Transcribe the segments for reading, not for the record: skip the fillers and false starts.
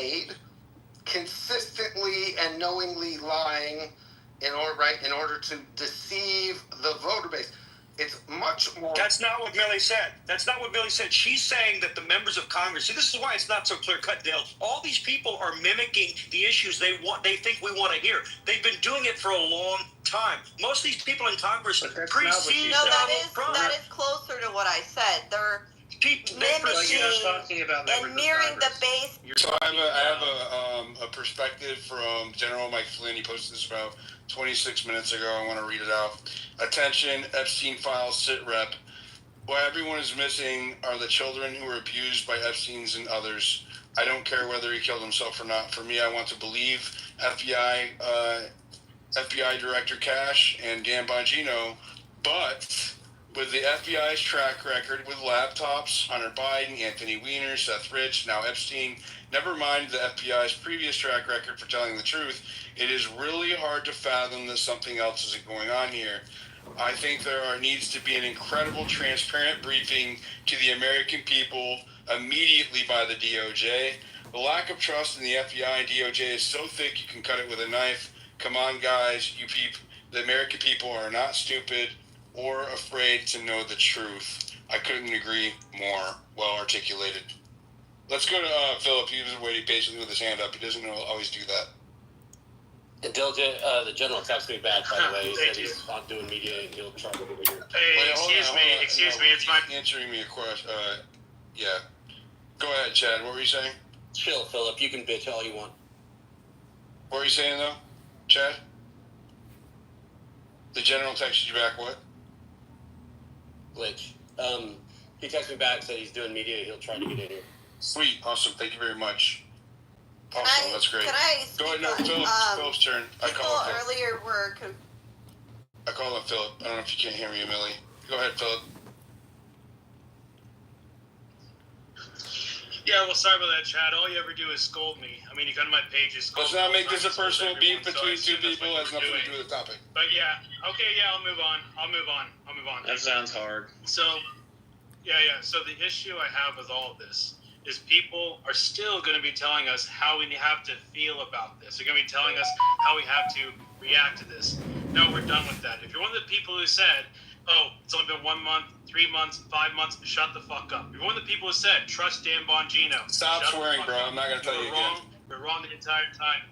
made, consistently and knowingly lying in order to deceive the voter base. It's much more. That's not what Millie said. That's not what Millie said. She's saying that the members of Congress. See, this is why it's not so clear cut, Dale. All these people are mimicking the issues they think we want to hear. They've been doing it for a long time. Most of these people in Congress precede Donald Trump. That is closer to what I said. They're mimicking and mirroring the base. So I have a perspective from General Mike Flynn. He posted this about 26 minutes ago. I want to read it out. Attention, Epstein files sit rep. What everyone is missing are the children who were abused by Epstein's and others. I don't care whether he killed himself or not. For me, I want to believe FBI Director Cash and Dan Bongino, but with the FBI's track record with laptops, Hunter Biden, Anthony Weiner, Seth Rich, now Epstein, never mind the FBI's previous track record for telling the truth, it is really hard to fathom that something else isn't going on here. I think needs to be an incredible, transparent briefing to the American people immediately by the DOJ. The lack of trust in the FBI and DOJ is so thick you can cut it with a knife. Come on, guys, you people, the American people are not stupid or afraid to know the truth. I couldn't agree more. Well articulated. Let's go to Philip. He was waiting patiently with his hand up. He doesn't always do that. And the general texted me back, by the way. He said he's not doing media and he'll try to get it here. Hey, excuse me. It's my answering me a question. Yeah. Go ahead, Chad. What were you saying? Chill, Philip. You can bitch all you want. What were you saying, though, Chad? The general texted you back what? Glitch. He texted me back, said he's doing media. He'll try to get in here. Sweet. Awesome. Thank you very much. Awesome. That's great. Can I go ahead. No, Philip's turn. I call him Philip. I don't know if you can't hear me, Emily. Go ahead, Philip. Yeah, well, sorry about that, Chad. All you ever do is scold me. I mean, you go to my page, let's not make this a personal beef between two people. It has nothing to do with the topic. But yeah, okay, yeah, I'll move on. That sounds hard. So, yeah. So the issue I have with all of this is people are still going to be telling us how we have to feel about this. They're going to be telling us how we have to react to this. No, we're done with that. If you're one of the people who said, oh, it's only been 1 month, 3 months, 5 months, shut the fuck up. If you're one of the people who said, trust Dan Bongino. Stop swearing, bro. I'm not going to tell you again. We're wrong the entire time.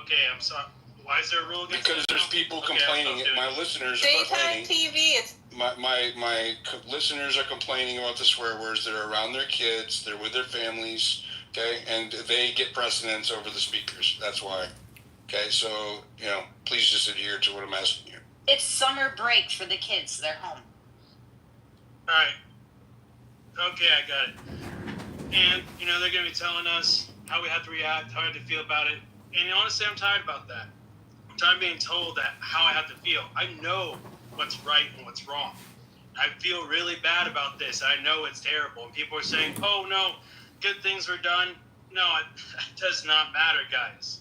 Okay, I'm sorry. Why is there a rule against because there's people complaining. My listeners are complaining. Daytime TV, it's... My listeners are complaining about the swear words. They're around their kids. They're with their families. Okay, and they get precedence over the speakers. That's why. Okay, so, please just adhere to what I'm asking you. It's summer break for the kids. They're home. All right. Okay, I got it. And, they're going to be telling us how we have to react, how we have to feel about it. And honestly, I'm tired about that. I'm tired of being told that how I have to feel. I know what's right and what's wrong. I feel really bad about this. I know it's terrible. And people are saying, oh, no, good things were done. No, it does not matter, guys.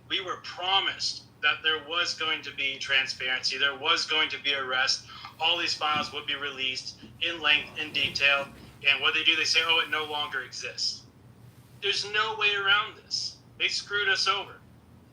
We were promised that there was going to be transparency. There was going to be arrest. All these files would be released in length, in detail. And what they do, they say, oh, it no longer exists. There's no way around this. They screwed us over.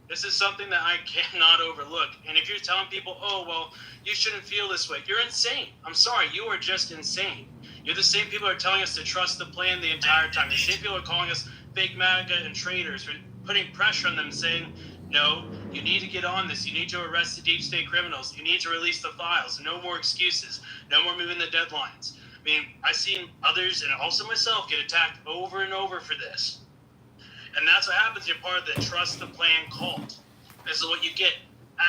This is something that I cannot overlook. And if you're telling people, oh, well, you shouldn't feel this way, you're insane. I'm sorry, you are just insane. You're the same people who are telling us to trust the plan the entire time. The same people are calling us fake MAGA and traitors, for putting pressure on them, saying, no, you need to get on this. You need to arrest the deep state criminals. You need to release the files. No more excuses. No more moving the deadlines. I mean, I've seen others and also myself get attacked over and over for this. And that's what happens. You're part of the trust the plan cult. This is what you get.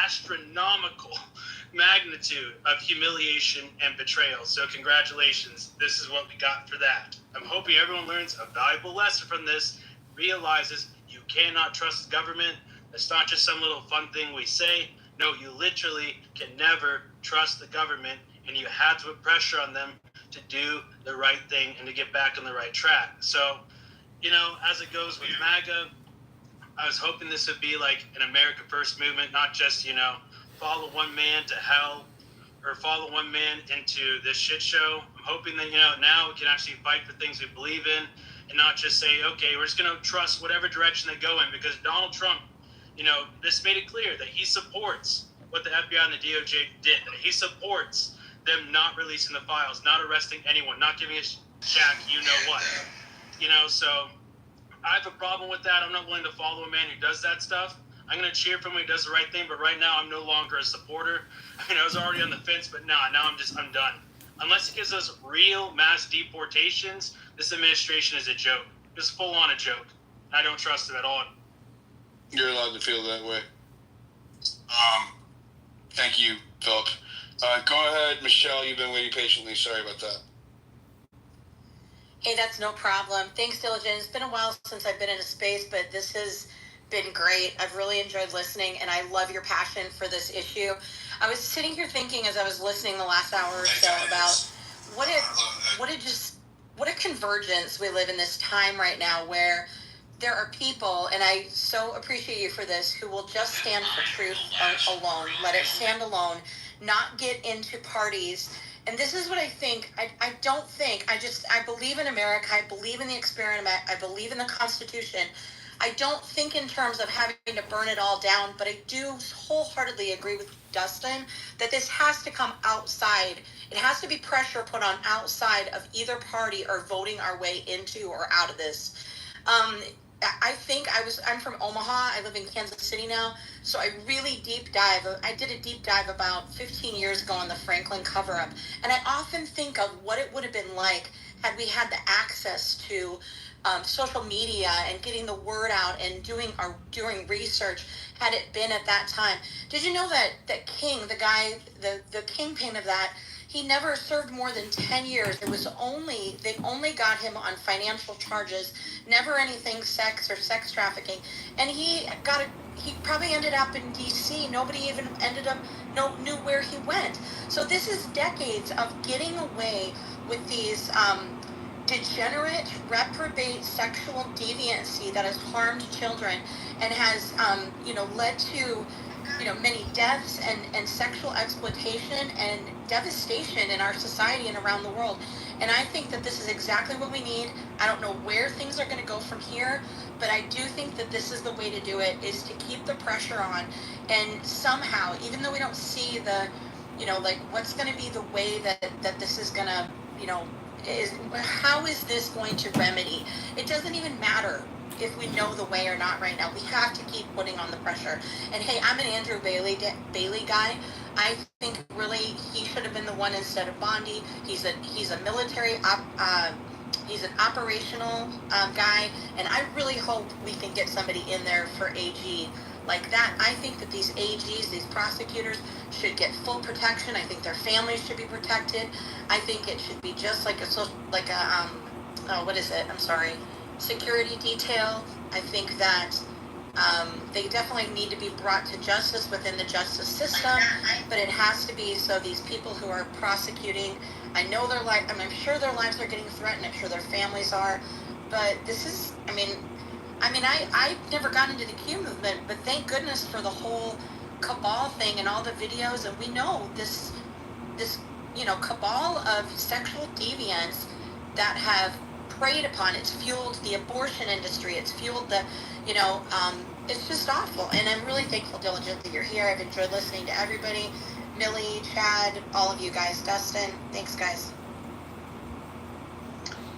Astronomical magnitude of humiliation and betrayal. So congratulations. This is what we got for that. I'm hoping everyone learns a valuable lesson from this, realizes you cannot trust the government. It's not just some little fun thing we say. No, you literally can never trust the government, and you have to put pressure on them to do the right thing and to get back on the right track. So, as it goes with MAGA, I was hoping this would be like an America First movement, not just, follow one man to hell or follow one man into this shit show. I'm hoping that, now we can actually fight for things we believe in. and not just say, okay, we're just going to trust whatever direction they go in, because Donald Trump, this made it clear that he supports what the FBI and the DOJ did, that he supports them not releasing the files, not arresting anyone, not giving us Jack, what. So I have a problem with that. I'm not willing to follow a man who does that stuff. I'm going to cheer for him when he does the right thing, but right now I'm no longer a supporter. I was already on the fence, but now I'm done. Unless it gives us real mass deportations, this administration is a joke. Just full on a joke. I don't trust it at all. You're allowed to feel that way. Thank you, Philip. Go ahead, Michelle. You've been waiting patiently. Sorry about that. Hey, that's no problem. Thanks, Diligent. It's been a while since I've been in a space, but this has been great. I've really enjoyed listening, and I love your passion for this issue. I was sitting here thinking as I was listening the last hour or so about what a convergence we live in this time right now, where there are people, and I so appreciate you for this, who will just stand for truth alone, let it stand alone, not get into parties. And this is what I think. I believe in America. I believe in the experiment. I believe in the Constitution. I don't think in terms of having to burn it all down, but I do wholeheartedly agree with Dustin that this has to come outside. It has to be pressure put on outside of either party or voting our way into or out of this. I'm from Omaha. I live in Kansas City now. So I did a deep dive about 15 years ago on the Franklin cover-up. And I often think of what it would have been like had we had the access to social media and getting the word out and doing research, had it been at that time. Did you know that King, the guy, the kingpin of that, he never served more than 10 years. They only got him on financial charges, never anything sex or sex trafficking. And he probably ended up in DC. Nobody even knew where he went. So this is decades of getting away with these degenerate, reprobate sexual deviancy that has harmed children and has led to many deaths and sexual exploitation and devastation in our society and around the world. And I think that this is exactly what we need. I don't know where things are going to go from here, but I do think that this is the way to do it, is to keep the pressure on. And somehow, even though we don't see what's going to be the way that this is going to, how is this going to remedy? It doesn't even matter if we know the way or not right now. We have to keep putting on the pressure. And hey, I'm an Andrew Bailey guy. I think really he should have been the one instead of Bondi. He's a military he's an operational guy, and I really hope we can get somebody in there for AG like that. I think that these AGs, these prosecutors, should get full protection. I think their families should be protected. I think it should be just like security detail. I think that they definitely need to be brought to justice within the justice system, but it has to be so these people who are prosecuting, I'm sure their lives are getting threatened. I'm sure their families are, but this is, I never got into the Q movement, but thank goodness for the whole cabal thing and all the videos, and we know this cabal of sexual deviants that have preyed upon. It's fueled the abortion industry. It's fueled the, it's just awful. And I'm really thankful, Diligent, that you're here. I've enjoyed listening to everybody. Millie, Chad, all of you guys. Dustin, thanks, guys.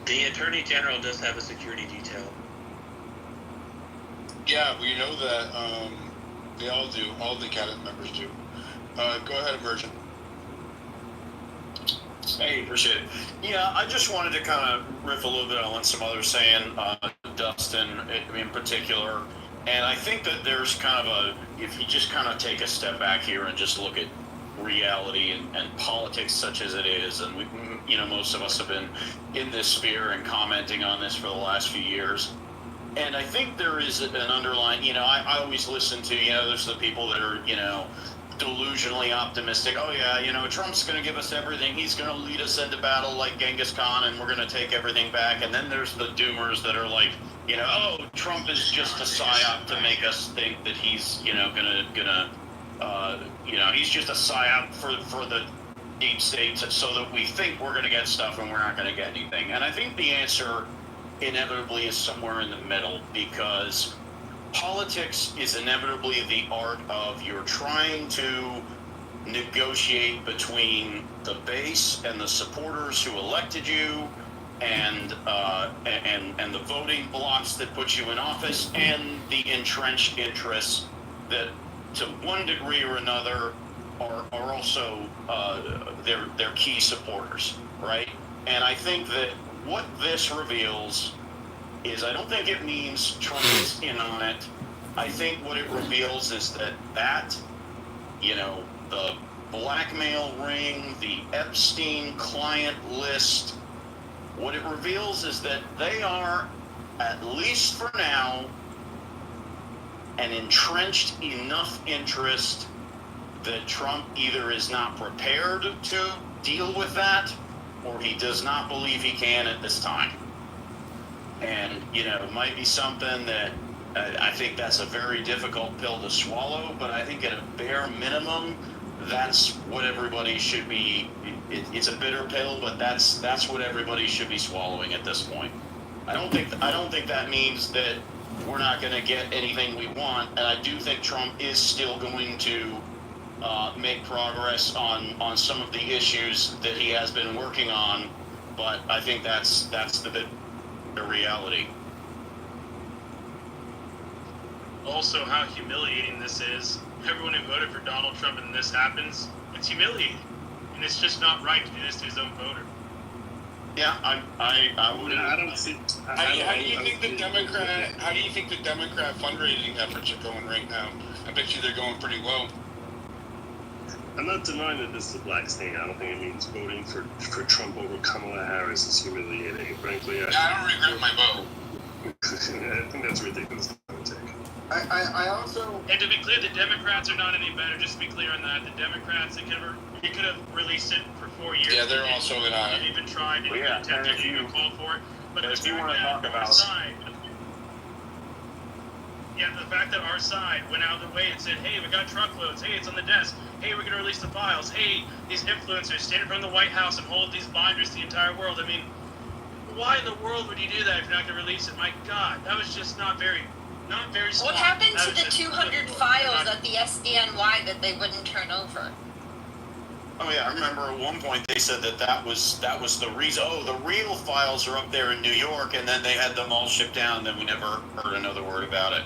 The Attorney General does have a security detail. Yeah, we know that. They all do. All the cabinet members do. Go ahead, Emergent. Hey, appreciate it. Yeah, I just wanted to kind of riff a little bit on what some others saying, Dustin in particular. And I think that there's kind of if you just kind of take a step back here and just look at reality and politics such as it is, and we, most of us have been in this sphere and commenting on this for the last few years. And I think there is an underlying, I always listen to, there's the people that are, delusionally optimistic. Oh yeah, Trump's going to give us everything. He's going to lead us into battle like Genghis Khan, and we're going to take everything back. And then there's the doomers that are like, oh, Trump is just a psyop to make us think that he's, he's just a psyop for the deep state so that we think we're going to get stuff and we're not going to get anything. And I think the answer inevitably is somewhere in the middle, because politics is inevitably the art of you're trying to negotiate between the base and the supporters who elected you, and the voting blocks that put you in office, and the entrenched interests that, to one degree or another, are also their key supporters, right? And I think that what this reveals is, I don't think it means Trump is in on it. I think what it reveals is that the blackmail ring, the Epstein client list, what it reveals is that they are, at least for now, an entrenched enough interest that Trump either is not prepared to deal with that, or he does not believe he can at this time. And, it might be something that I think that's a very difficult pill to swallow, but I think at a bare minimum, that's what everybody should be. It's a bitter pill, but that's what everybody should be swallowing at this point. I don't think that means that we're not going to get anything we want, and I do think Trump is still going to make progress on some of the issues that he has been working on, but I think that's the reality. Also, how humiliating this is. Everyone who voted for Donald Trump and this happens, it's humiliating. And it's just not right to do this to his own voter. Yeah, I would. I don't see. How do you think the Democrat fundraising efforts are going right now? I bet you they're going pretty well. I'm not denying that this is a black stain. I don't think it means voting for Trump over Kamala Harris is humiliating. Frankly, I don't regret my vote. I think that's ridiculous to take. I also... And to be clear, the Democrats are not any better. Just to be clear on that, the Democrats, he could have released it for 4 years. Yeah, they're also in on it. They even tried, they even attempted, they even called for it. But if you want to talk about... the fact that our side went out of the way and said, hey, we got truckloads, hey, it's on the desk, hey, we're going to release the files, hey, these influencers stand in front of the White House and hold these binders to the entire world. I mean, why in the world would you do that if you're not going to release it? My God, that was just not very smart. What happened to the 200 files at the SDNY that they wouldn't turn over? Oh yeah, I remember at one point they said that was the reason. Oh, the real files are up there in New York, and then they had them all shipped down. Then we never heard another word about it.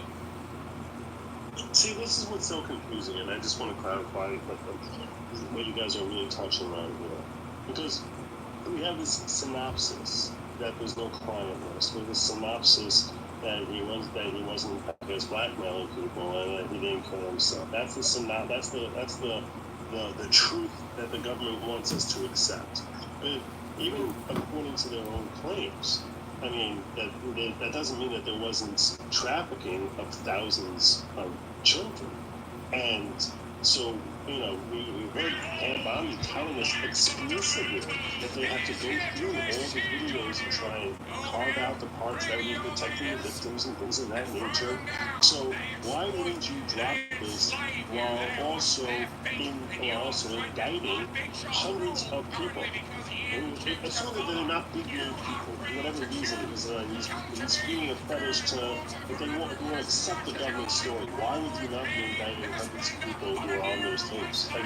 See, this is what's so confusing, and I just want to clarify what you guys are really touching on here, because we have this synopsis that there's no client list, with this synopsis that he wasn't I guess blackmailing people and that he didn't kill himself. That's the truth that the government wants us to accept. But even according to their own claims, I mean, that doesn't mean that there wasn't trafficking of thousands of children. And so, we heard Ann Bondi telling us explicitly that they have to go through all the videos and try and carve out the parts that would be protecting the victims and things of that nature. So why didn't you drop this while also indicting hundreds of people? Assuming that they're not big name people, for whatever reason, he's feeling a fetish to, if they want to accept the government story, why would you not be indicting hundreds of people who are on those tapes? Like,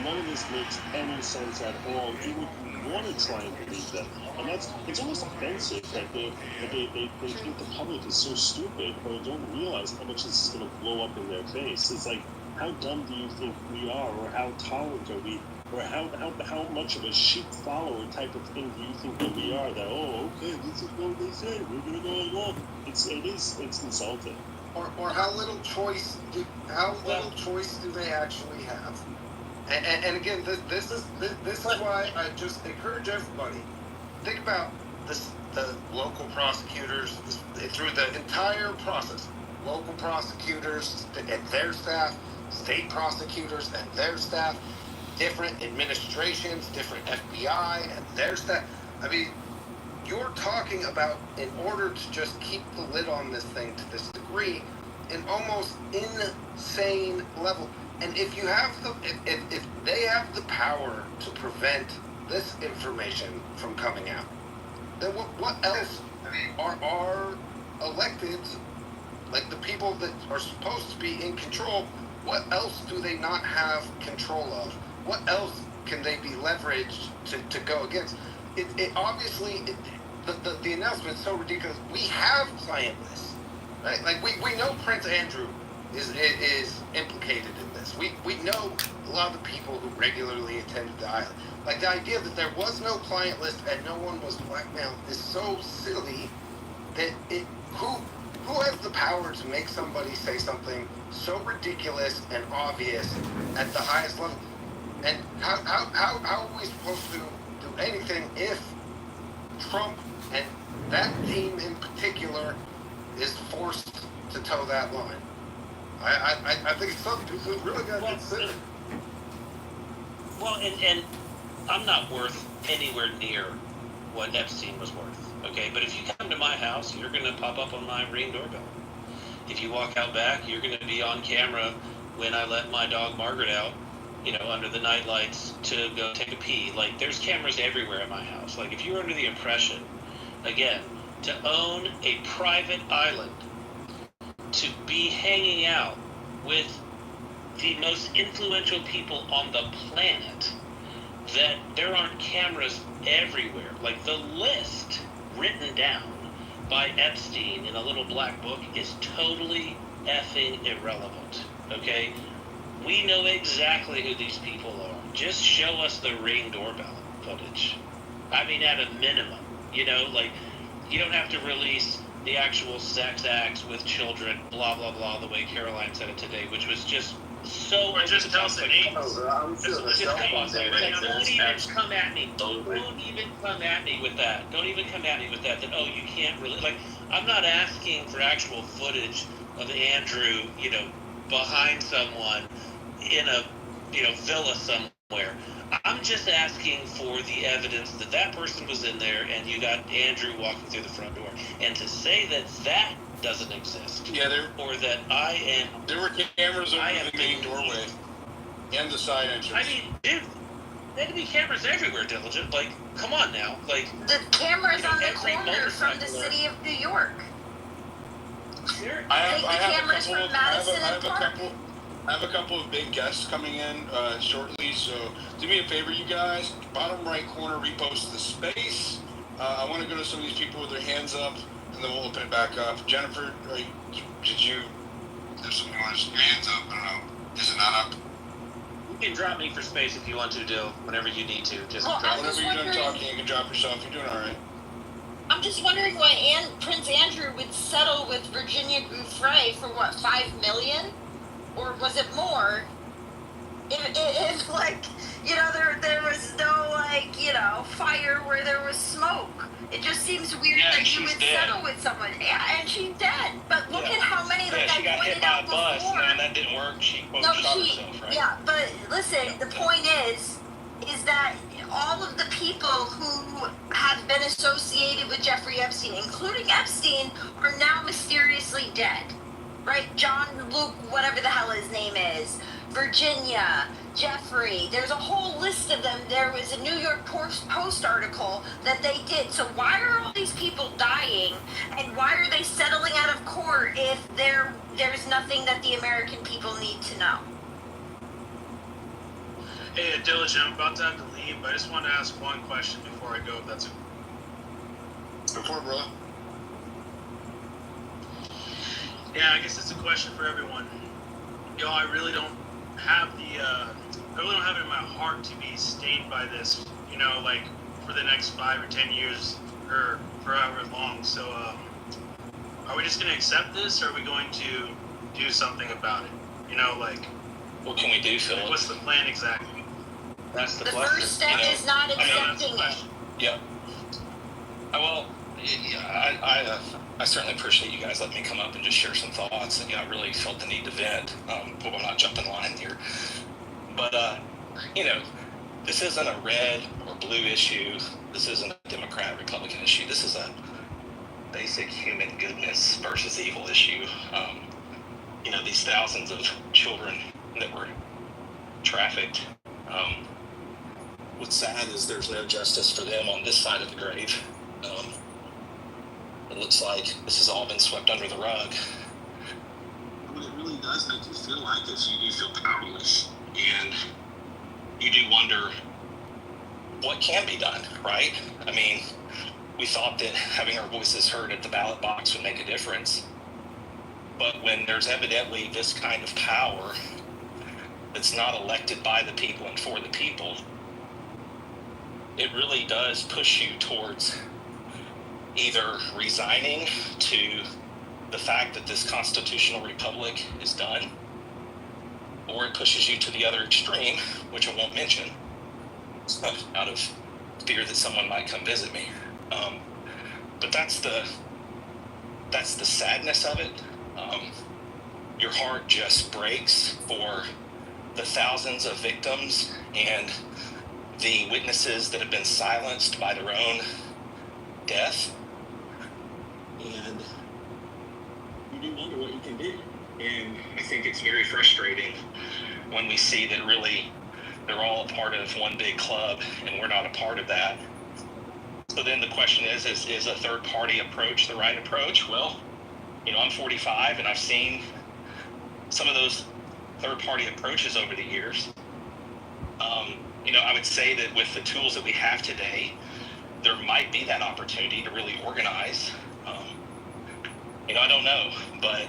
none of this makes any sense at all. You would want to try and believe them. And it's almost offensive that they think the public is so stupid or don't realize how much this is going to blow up in their face. It's like, how dumb do you think we are, or how tolerant are we? Or how much of a sheep follower type of thing do you think that we are? That, oh, okay, this is what they say, we're gonna go along. It's insulting. Or how little choice do they actually have? And again, this is why I just encourage everybody. Think about this: the local prosecutors through the entire process, local prosecutors and their staff, state prosecutors and their staff, different administrations, different FBI and their staff. I mean, you're talking about, in order to just keep the lid on this thing to this degree, an almost insane level. And if they have the power to prevent this information from coming out, then what else I mean, our electeds, like the people that are supposed to be in control, what else do they not have control of? What else can they be leveraged to go against? It obviously, the announcement's so ridiculous. We have client lists, right? Like we know Prince Andrew is implicated in this. We know a lot of the people who regularly attended the island. Like the idea that there was no client list and no one was blackmailed is so silly that who has the power to make somebody say something so ridiculous and obvious at the highest level? And how are we supposed to do anything if Trump and that team in particular is forced to toe that line? I think it's something people really got to consider. Well, and I'm not worth anywhere near what Epstein was worth, okay? But if you come to my house, you're going to pop up on my Ring doorbell. If you walk out back, you're going to be on camera when I let my dog Margaret out, under the night lights to go take a pee. Like, there's cameras everywhere at my house. Like, if you're under the impression, again, to own a private island, to be hanging out with the most influential people on the planet, that there aren't cameras everywhere. Like, the list written down by Epstein in a little black book is totally effing irrelevant, okay? We know exactly who these people are. Just show us the Ring doorbell footage. I mean, at a minimum, you don't have to release the actual sex acts with children, blah, blah, blah, the way Caroline said it today, which was just so... Or just tell us the names. Just come on, don't even come at me. Don't even come at me with that. Don't even come at me with that, oh, you can't really... Like, I'm not asking for actual footage of Andrew, behind someone in a, villa somewhere. I'm just asking for the evidence that that person was in there and you got Andrew walking through the front door. And to say that doesn't exist. Yeah, or that I am... There were cameras over the main doorway and the side entrance. I mean, dude, there'd be cameras everywhere, Diligent. Like, come on now. Like, the cameras on the corner from the city of New York. I have a couple of big guests coming in shortly, so do me a favor, you guys. Bottom right corner, repost the space. I want to go to some of these people with their hands up, and then we'll open it back up. Jennifer, did you? There's somebody wants your hands up. I don't know. Is it not up? You can drop me for space if you want to, Dill. Whenever you need to, just drop. Whenever you're done talking, you can drop yourself. You're doing all right. I'm just wondering why Prince Andrew would settle with Virginia Giuffre for what, $5 million? Or was it more? If like, there was no, fire where there was smoke. It just seems weird that you would settle with someone. Yeah, and she's dead. But look at how many, like I pointed out before. And that didn't work. She shot herself, right? Yeah, but listen, the point is that all of the people who have been associated with Jeffrey Epstein, including Epstein, are now mysteriously dead. Right? John, Luke, whatever the hell his name is, Virginia, Jeffrey, there's a whole list of them. There was a New York Post article that they did. So why are all these people dying, and why are they settling out of court if there's nothing that the American people need to know? Hey, Diligent, I'm about to have to leave, but I just want to ask one question before I go, if that's okay. Before, bro. Yeah, I guess it's a question for everyone. I really don't have it in my heart to be stained by this, like for the next 5 or 10 years or for however long. So, are we just going to accept this, or are we going to do something about it? What can we do, Phil? What's the plan exactly? That's the The question. first step is not accepting it. Yeah. Well, I certainly appreciate you guys letting me come up and just share some thoughts. And, I really felt the need to vent. Hope I'm not jumping line here. But, this isn't a red or blue issue. This isn't a Democrat, Republican issue. This is a basic human goodness versus evil issue. These thousands of children that were trafficked. What's sad is there's no justice for them on this side of the grave. it looks like this has all been swept under the rug. What it really does make you feel like is you do feel powerless, and you do wonder what can be done, right? I mean, we thought that having our voices heard at the ballot box would make a difference. But when there's evidently this kind of power that's not elected by the people and for the people, it really does push you towards either resigning to the fact that this constitutional republic is done, or it pushes you to the other extreme, which I won't mention, out of fear that someone might come visit me. But that's the sadness of it. Your heart just breaks for the thousands of victims and the witnesses that have been silenced by their own death. And you do wonder what you can do. And I think it's very frustrating when we see that really they're all a part of one big club and we're not a part of that. So then the question is a third party approach the right approach? Well, I'm 45 and I've seen some of those third party approaches over the years. I would say that with the tools that we have today, there might be that opportunity to really organize. I don't know, but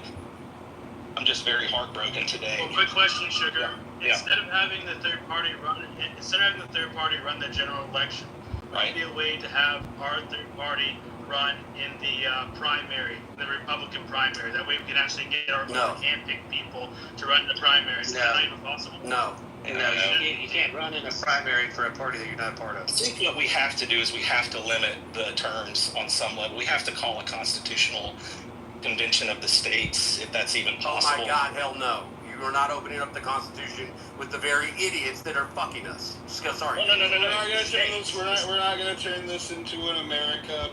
I'm just very heartbroken today. Well, quick question, Sugar. Yeah. Instead of having the third party run the general election, Right. might be a way to have our third party run in the primary, the Republican primary. That way we can actually get our own hand-picked people to run the primary. Is that not even possible? No, you can't run in a primary for a party that you're not a part of. I think what we have to do is we have to limit the terms on some level. We have to call a constitutional convention of the states, if that's even possible. Oh my God, hell no. You are not opening up the Constitution with the very idiots that are fucking us. Sorry. No. We're not going to turn this into an America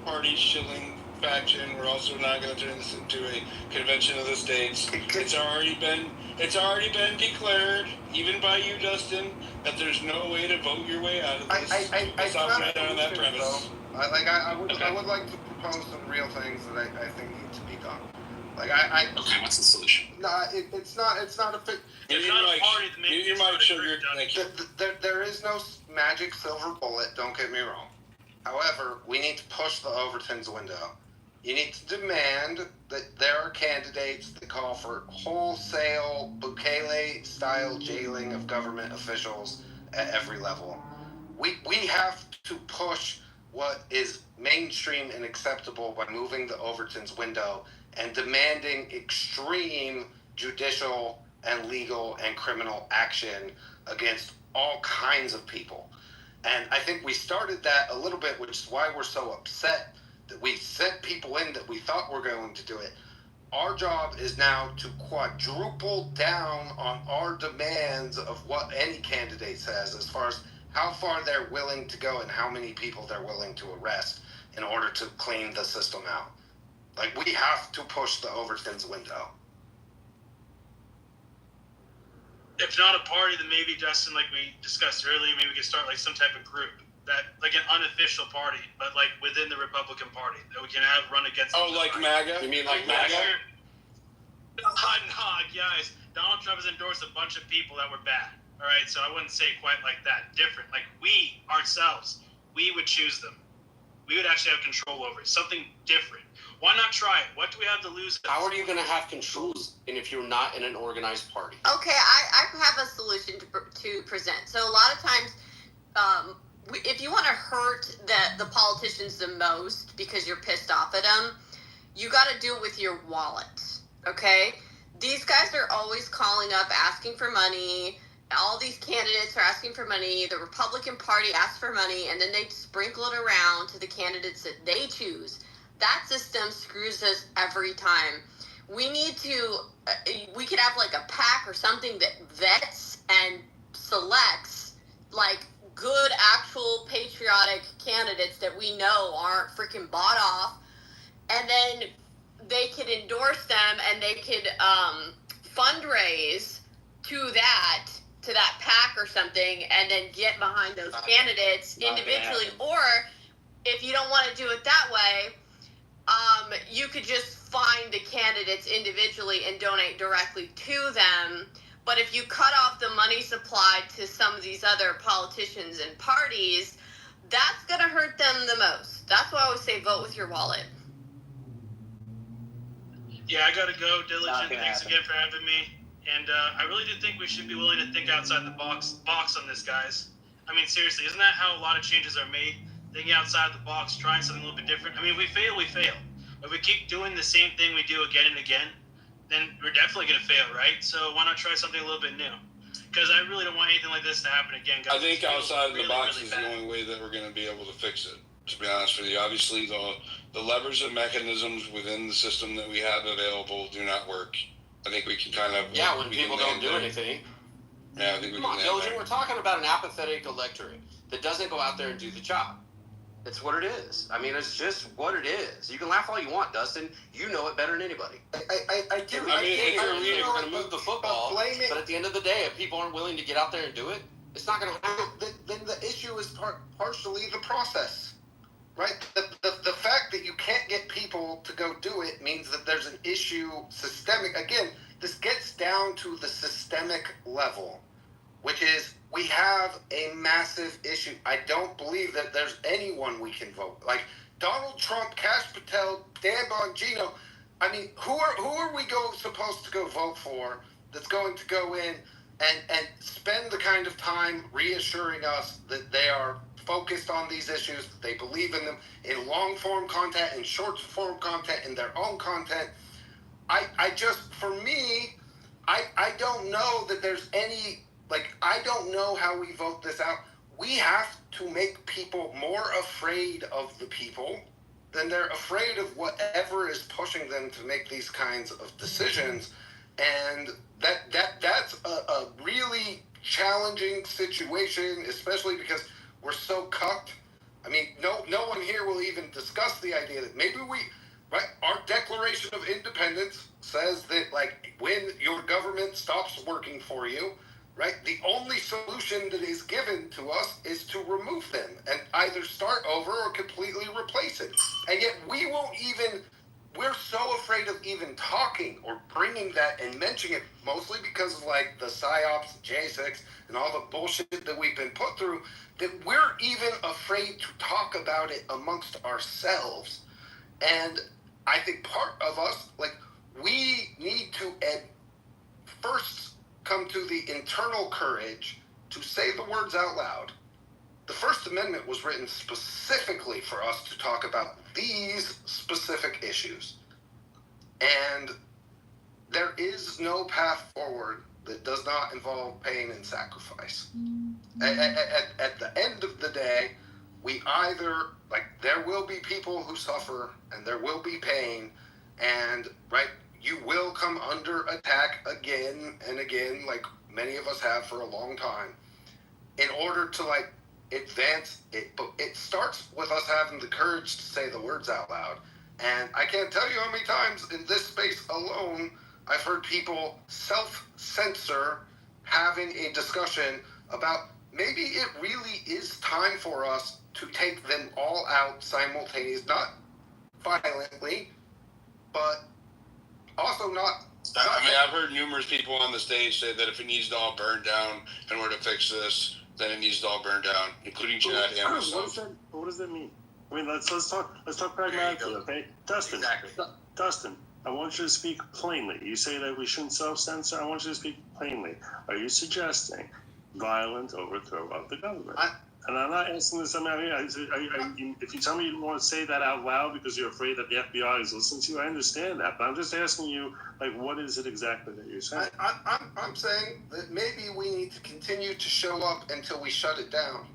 party shilling faction. We're also not going to turn this into a convention of the states. It's already been declared, even by you, Dustin, that there's no way to vote your way out of this. Let's operate on that premise. I would like to propose some real things that I think need to be done. Okay, what's the solution? It's not a fit. It's not a party that makes You might sugar. There is no magic silver bullet, don't get me wrong. However, we need to push the Overton's window. You need to demand that there are candidates that call for wholesale Bukele-style jailing of government officials at every level. We have to push what is mainstream and acceptable by moving the Overton's window and demanding extreme judicial and legal and criminal action against all kinds of people. And I think we started that a little bit, which is why we're so upset that we sent people in that we thought were going to do it. Our job is now to quadruple down on our demands of what any candidate says as far as how far they're willing to go and how many people they're willing to arrest in order to clean the system out. We have to push the Overton's window. If not a party, then maybe, Justin, like we discussed earlier, maybe we could start some type of group that, an unofficial party, but within the Republican Party that we can have run against. Oh, like MAGA? You mean like MAGA? No, guys. Donald Trump has endorsed a bunch of people that were bad. All right, so I wouldn't say quite like that. Different. We ourselves, we would choose them. We would actually have control over it. Something different. Why not try it? What do we have to lose? How are you going to have control if you're not in an organized party? Okay, I have a solution to present. So a lot of times, if you want to hurt the politicians the most because you're pissed off at them, you got to do it with your wallet, okay? These guys are always calling up asking for money. All these candidates are asking for money. The Republican Party asks for money, and then they sprinkle it around to the candidates that they choose. That system screws us every time. We need to, we could have a PAC or something that vets and selects good, actual patriotic candidates that we know aren't freaking bought off, and then they could endorse them and they could fundraise to that PAC or something, and then get behind those candidates individually. Or if you don't want to do it that way, you could just find the candidates individually and donate directly to them. But if you cut off the money supply to some of these other politicians and parties, that's going to hurt them the most. That's why I always say vote with your wallet. Yeah, I got to go. Diligent, thanks again for having me. And I really do think we should be willing to think outside the box on this, guys. I mean, seriously, isn't that how a lot of changes are made? Thinking outside the box, trying something a little bit different. I mean, if we fail, we fail. If we keep doing the same thing we do again and again, then we're definitely going to fail, right? So why not try something a little bit new? Because I really don't want anything like this to happen again, guys. I think outside of the box is the only way that we're going to be able to fix it, to be honest with you. Obviously, the levers and mechanisms within the system that we have available do not work. I think we can kind of... Yeah, when people don't do anything. Yeah, I think we Come on, can... Diligent, we're talking about an apathetic electorate that doesn't go out there and do the job. It's what it is. I mean, it's just what it is. You can laugh all you want, Dustin. You know it better than anybody. I do. I mean, if we're going to move the football, but at the end of the day, if people aren't willing to get out there and do it, it's not going to happen. Then the issue is partially the process, right? The fact that you can't get people to go do it means that there's an issue systemic. Again, this gets down to the systemic level, which is we have a massive issue. I don't believe that there's anyone we can vote. Like Donald Trump, Kash Patel, Dan Bongino. I mean, who are we supposed to go vote for that's going to go in and spend the kind of time reassuring us that they are focused on these issues, that they believe in them, in long-form content, in short-form content, in their own content. I just, for me, I don't know that there's any... Like, I don't know how we vote this out. We have to make people more afraid of the people than they're afraid of whatever is pushing them to make these kinds of decisions. And that's a really challenging situation, especially because we're so cucked. I mean, no one here will even discuss the idea that maybe right? Our Declaration of Independence says that, like, when your government stops working for you, right, the only solution that is given to us is to remove them and either start over or completely replace it. And yet we're so afraid of even talking or bringing that and mentioning it, mostly because of, like, the PSYOPs, J6, and all the bullshit that we've been put through, that we're even afraid to talk about it amongst ourselves. And I think part of us, like, we need to first come to the internal courage to say the words out loud. The First Amendment was written specifically for us to talk about these specific issues. And there is no path forward that does not involve pain and sacrifice. At the end of the day, we either, like, there will be people who suffer and there will be pain, and, right, you will come under attack again and again, like many of us have for a long time, in order to, like, advance it. But it starts with us having the courage to say the words out loud. And I can't tell you how many times in this space alone I've heard people self-censor having a discussion about maybe it really is time for us to take them all out simultaneously, not violently, but also not... I mean, I've heard numerous people on the stage say that if it needs to all burn down in order to fix this, then it needs to all burn down, including Chad and myself. What does that mean? I mean, let's talk pragmatically, okay? Dustin, Exactly. Dustin, I want you to speak plainly. You say that we shouldn't self-censor. I want you to speak plainly. Are you suggesting violent overthrow of the government? And I'm not asking this. If you tell me you don't want to say that out loud because you're afraid that the FBI is listening to you, I understand that. But I'm just asking you, like, what is it exactly that you're saying? I'm saying that maybe we need to continue to show up until we shut it down,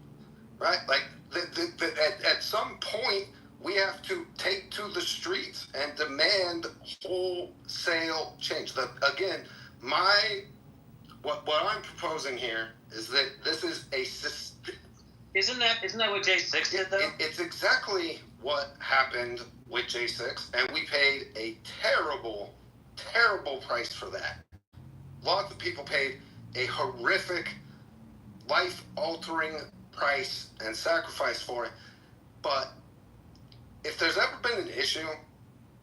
right? Like, at some point, we have to take to the streets and demand wholesale change. Again, what I'm proposing here is that this is a system. Isn't that what J6 did, though? It's exactly what happened with J6, and we paid a terrible, terrible price for that. Lots of people paid a horrific, life-altering price and sacrifice for it. But if there's ever been an issue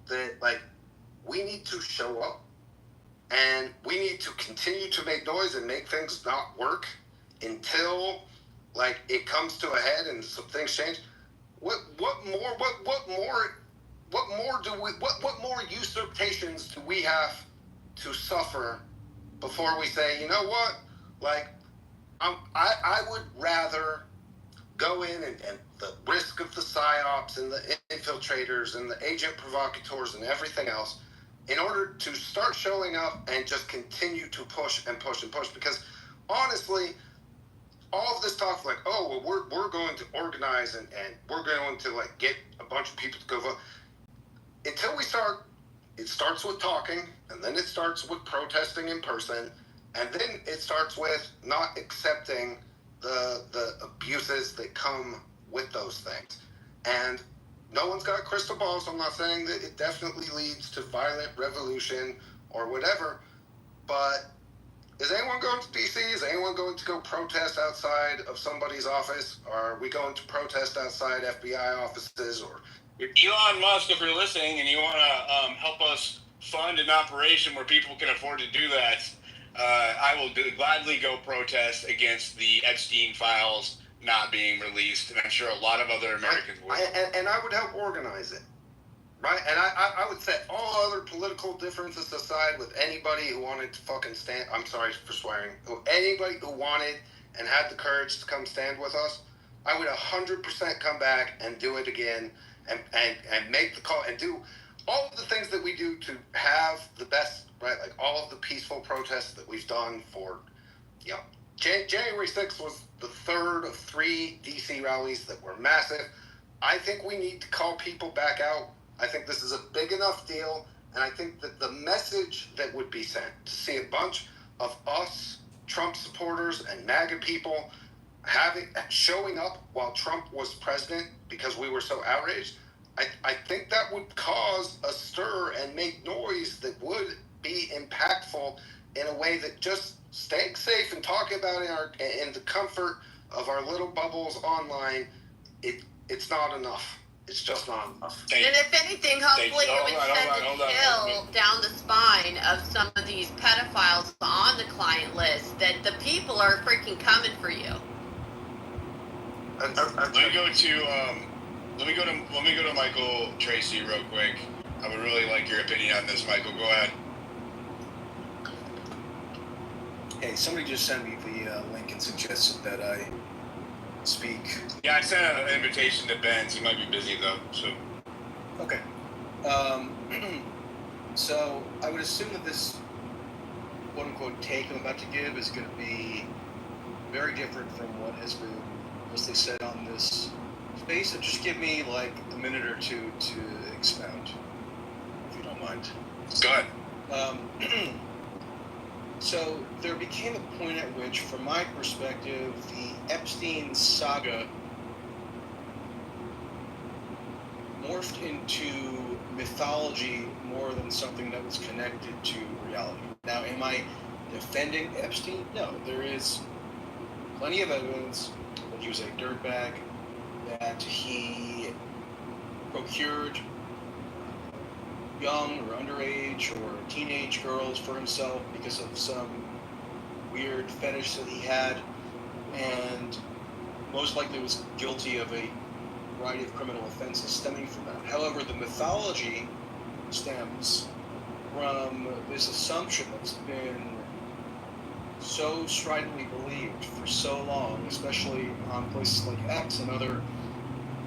that, like, we need to show up and we need to continue to make noise and make things not work until, like, it comes to a head and some things change. What more usurpations do we have to suffer before we say, you know what, like, I would rather go in and the risk of the psyops and the infiltrators and the agent provocateurs and everything else in order to start showing up and just continue to push and push and push. Because honestly, all of this talk like, oh, well, we're going to organize and we're going to, like, get a bunch of people to go vote. Until we start, it starts with talking, and then it starts with protesting in person, and then it starts with not accepting the abuses that come with those things. And no one's got a crystal ball, so I'm not saying that it definitely leads to violent revolution or whatever, but is anyone going to D.C.? Is anyone going to go protest outside of somebody's office? Or are we going to protest outside FBI offices? Or Elon Musk, if you're listening and you want to help us fund an operation where people can afford to do that, I will gladly go protest against the Epstein files not being released, and I'm sure a lot of other Americans would. And I would help organize it, right? And I would set all other political differences aside with anybody who wanted to fucking stand. I'm sorry for swearing. Anybody who wanted and had the courage to come stand with us, I would 100% come back and do it again, and make the call and do all of the things that we do to have the best, right? Like all of the peaceful protests that we've done for, you know, January 6th was the third of 3 DC rallies that were massive. I think we need to call people back out. I think this is a big enough deal, and I think that the message that would be sent to see a bunch of us Trump supporters and MAGA people showing up while Trump was president because we were so outraged, I think that would cause a stir and make noise that would be impactful in a way that just staying safe and talking about it in the comfort of our little bubbles online, it's not enough. It's just not enough. And if anything, hopefully it would send a chill down the spine of some of these pedophiles on the client list that the people are freaking coming for you. Let me go to Michael Tracy real quick. I would really like your opinion on this, Michael. Go ahead. Hey, somebody just sent me the link and suggested that I speak. Yeah, I sent an invitation to Ben. He might be busy though. So. Okay. So I would assume that this quote-unquote take I'm about to give is going to be very different from what has been mostly said on this space. So just give me like a minute or two to expound, if you don't mind. Go ahead. So there became a point at which, from my perspective, the Epstein saga morphed into mythology more than something that was connected to reality. Now, am I defending Epstein? No, there is plenty of evidence that he was a dirtbag, that he procured young or underage or teenage girls for himself because of some weird fetish that he had, and most likely was guilty of a variety of criminal offenses stemming from that. However, the mythology stems from this assumption that's been so stridently believed for so long, especially on places like X and other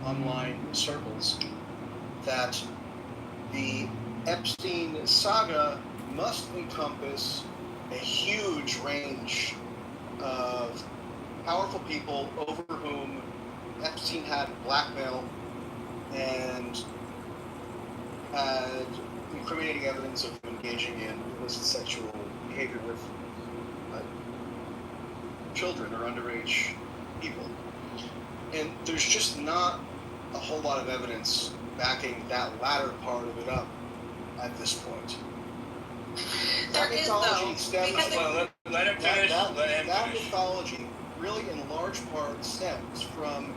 online circles, that the Epstein saga must encompass a huge range of powerful people over whom Epstein had blackmail and had incriminating evidence of engaging in illicit sexual behavior with children or underage people. And there's just not a whole lot of evidence backing that latter part of it up at this point. There is, though. Let him finish. That mythology really in large part stems from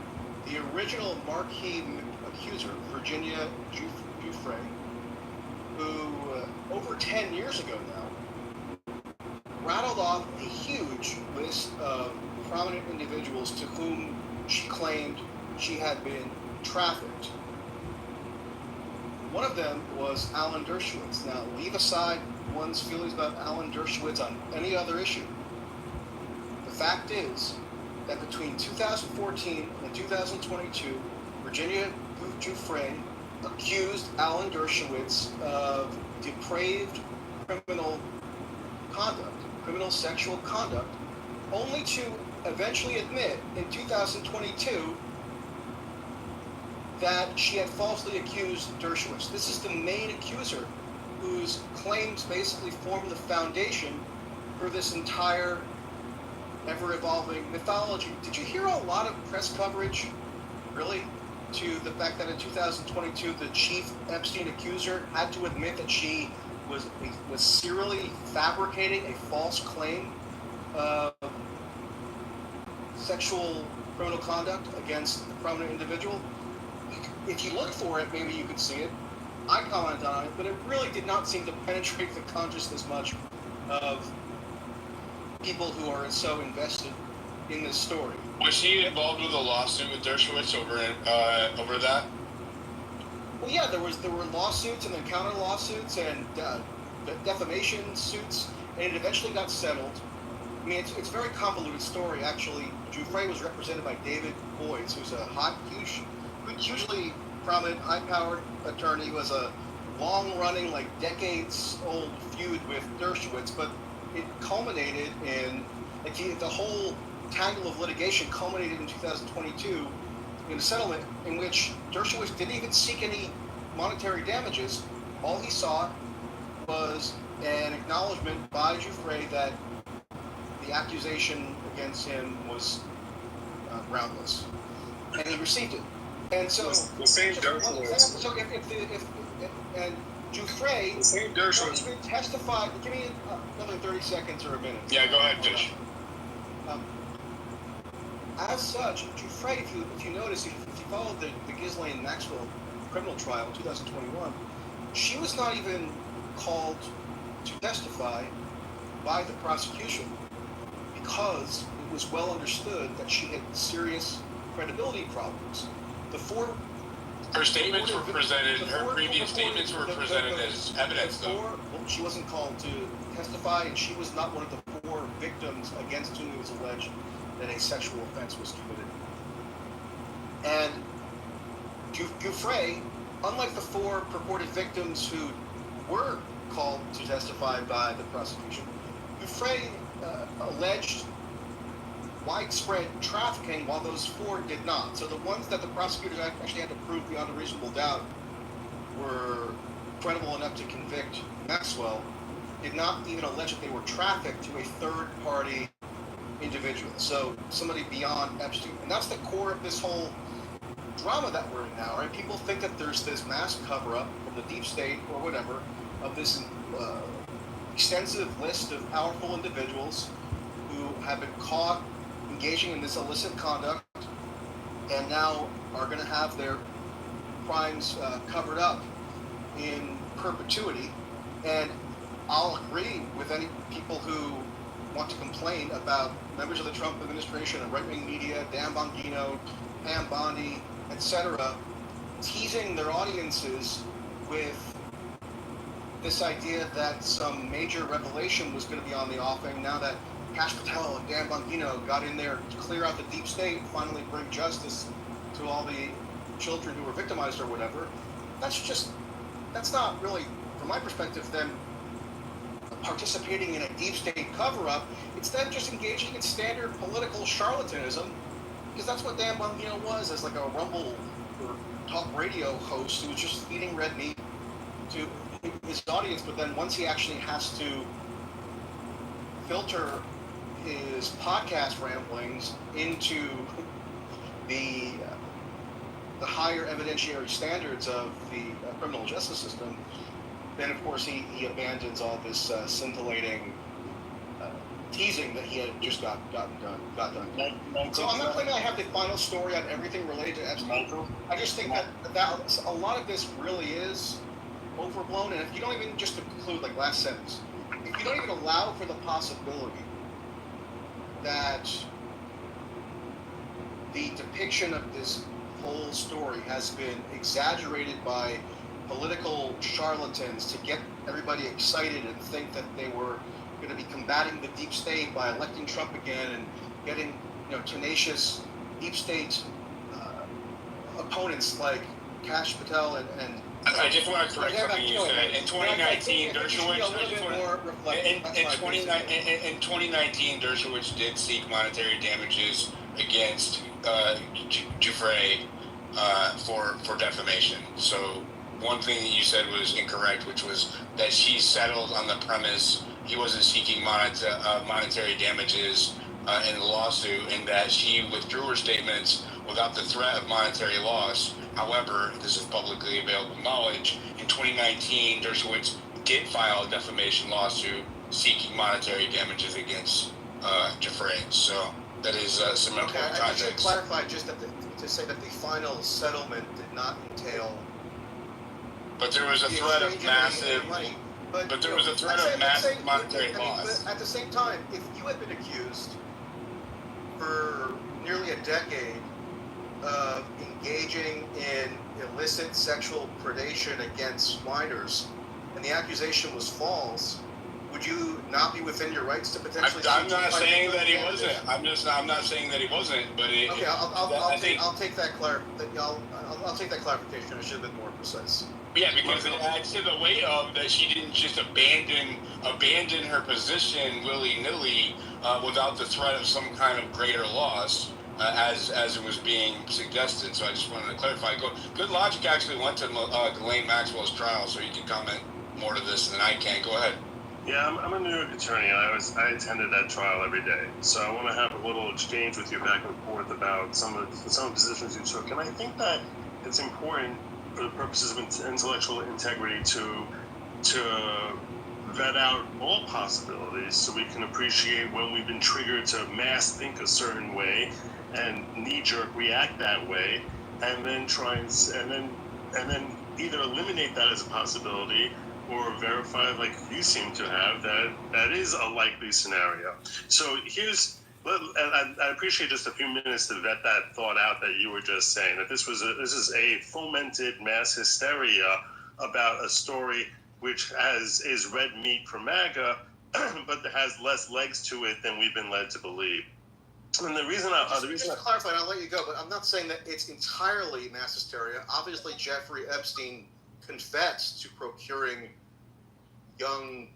the original marquee accuser, Virginia Giuffre, who, over 10 years ago now, rattled off a huge list of prominent individuals to whom she claimed she had been trafficked. One of them was Alan Dershowitz. Now, leave aside one's feelings about Alan Dershowitz on any other issue. The fact is that between 2014 and 2022, Virginia Giuffre accused Alan Dershowitz of depraved criminal conduct, criminal sexual conduct, only to eventually admit in 2022 that she had falsely accused Dershowitz. This is the main accuser whose claims basically form the foundation for this entire ever-evolving mythology. Did you hear a lot of press coverage, really, to the fact that in 2022 the chief Epstein accuser had to admit that she was serially fabricating a false claim of sexual criminal conduct against a prominent individual? If you look for it, maybe you could see it. I commented on it, but it really did not seem to penetrate the consciousness much of people who are so invested in this story. Was he involved with a lawsuit with Dershowitz over that? Well, yeah, there were lawsuits and then counter lawsuits and defamation suits, and it eventually got settled. I mean, it's a very convoluted story, actually. Giuffre was represented by David Boyes, who's a hugely prominent, high-powered attorney who has a long-running, like decades-old feud with Dershowitz, but it culminated in, like, the whole tangle of litigation culminated in 2022 in a settlement in which Dershowitz didn't even seek any monetary damages. All he sought was an acknowledgement by Giuffre that the accusation against him was groundless, and he received it. And so, the same Dershowitz. So if Giuffre, the same Dershowitz testified. Give me another 30 seconds or a minute. Yeah, go ahead, Fish. As such, Giuffre, if you notice, if you follow the Ghislaine Maxwell criminal trial in 2021, she was not even called to testify by the prosecution because it was well understood that she had serious credibility problems. Her statements were presented, her previous statements were presented as evidence, though. Well, she wasn't called to testify, and she was not one of the 4 victims against whom it was alleged that a sexual offense was committed. And Giuffre, unlike the 4 purported victims who were called to testify by the prosecution, Giuffre alleged widespread trafficking while those 4 did not. So the ones that the prosecutors actually had to prove beyond a reasonable doubt were credible enough to convict Maxwell did not even allege that they were trafficked to a third-party individual, so somebody beyond Epstein. And that's the core of this whole drama that we're in now, right? People think that there's this mass cover-up of the deep state or whatever, of this extensive list of powerful individuals who have been caught engaging in this illicit conduct and now are going to have their crimes covered up in perpetuity. And I'll agree with any people who want to complain about members of the Trump administration and right-wing media, Dan Bongino, Pam Bondi, etc., teasing their audiences with this idea that some major revelation was going to be on the offing now that Kash Patel and Dan Bongino got in there to clear out the deep state and finally bring justice to all the children who were victimized or whatever. That's not really, from my perspective, them participating in a deep state cover-up. It's them just engaging in standard political charlatanism, because that's what Dan Bongino was, as like a Rumble or talk radio host who was just feeding red meat to his audience. But then once he actually has to filter his podcast ramblings into the higher evidentiary standards of the criminal justice system, then of course he abandons all this scintillating teasing that he had just got done. So I'm not claiming I have the final story on everything related to Epstein. I just think that a lot of this really is overblown. And if you don't even, just to conclude, like last sentence, if you don't even allow for the possibility that the depiction of this whole story has been exaggerated by political charlatans to get everybody excited and think that they were going to be combating the deep state by electing Trump again and getting, tenacious deep state opponents like Kash Patel and I just want to correct something you said. In 2019, Dershowitz. In 2019, Dershowitz did seek monetary damages against Giuffre for defamation. So one thing that you said was incorrect, which was that she settled on the premise he wasn't seeking monetary damages in the lawsuit, and that she withdrew her statements without the threat of monetary loss. However, this is publicly available knowledge. In 2019, Dershowitz did file a defamation lawsuit seeking monetary damages against Giuffre. So that is some important context. I should clarify just to say that the final settlement did not entail. But there was a threat of massive money. But there was a threat of massive monetary loss. But at the same time, if you had been accused for nearly a decade of engaging in illicit sexual predation against minors, and the accusation was false, would you not be within your rights to potentially? I'm not saying that he wasn't. I'm not saying that he wasn't. But okay, I'll take that I'll take that clarification. I should have been more precise. Yeah, because it adds to the weight of that she didn't just abandon her position willy-nilly without the threat of some kind of greater loss, as it was being suggested. So I just wanted to clarify. Good Logic actually went to Ghislaine Maxwell's trial, so you can comment more to this than I can. Go ahead. Yeah, I'm a New York attorney, and I attended that trial every day. So I want to have a little exchange with you back and forth about some of the positions you took, and I think that it's important for the purposes of intellectual integrity to vet out all possibilities so we can appreciate when we've been triggered to mass think a certain way and knee-jerk react that way, and then and then either eliminate that as a possibility or verify, like you seem to have, that is a likely scenario. So I appreciate just a few minutes to vet that thought out that you were just saying, that this is a fomented mass hysteria about a story which is red meat for MAGA, but has less legs to it than we've been led to believe. And the reason just to clarify, and I'll let you go, but I'm not saying that it's entirely mass hysteria. Obviously, Jeffrey Epstein confessed to procuring young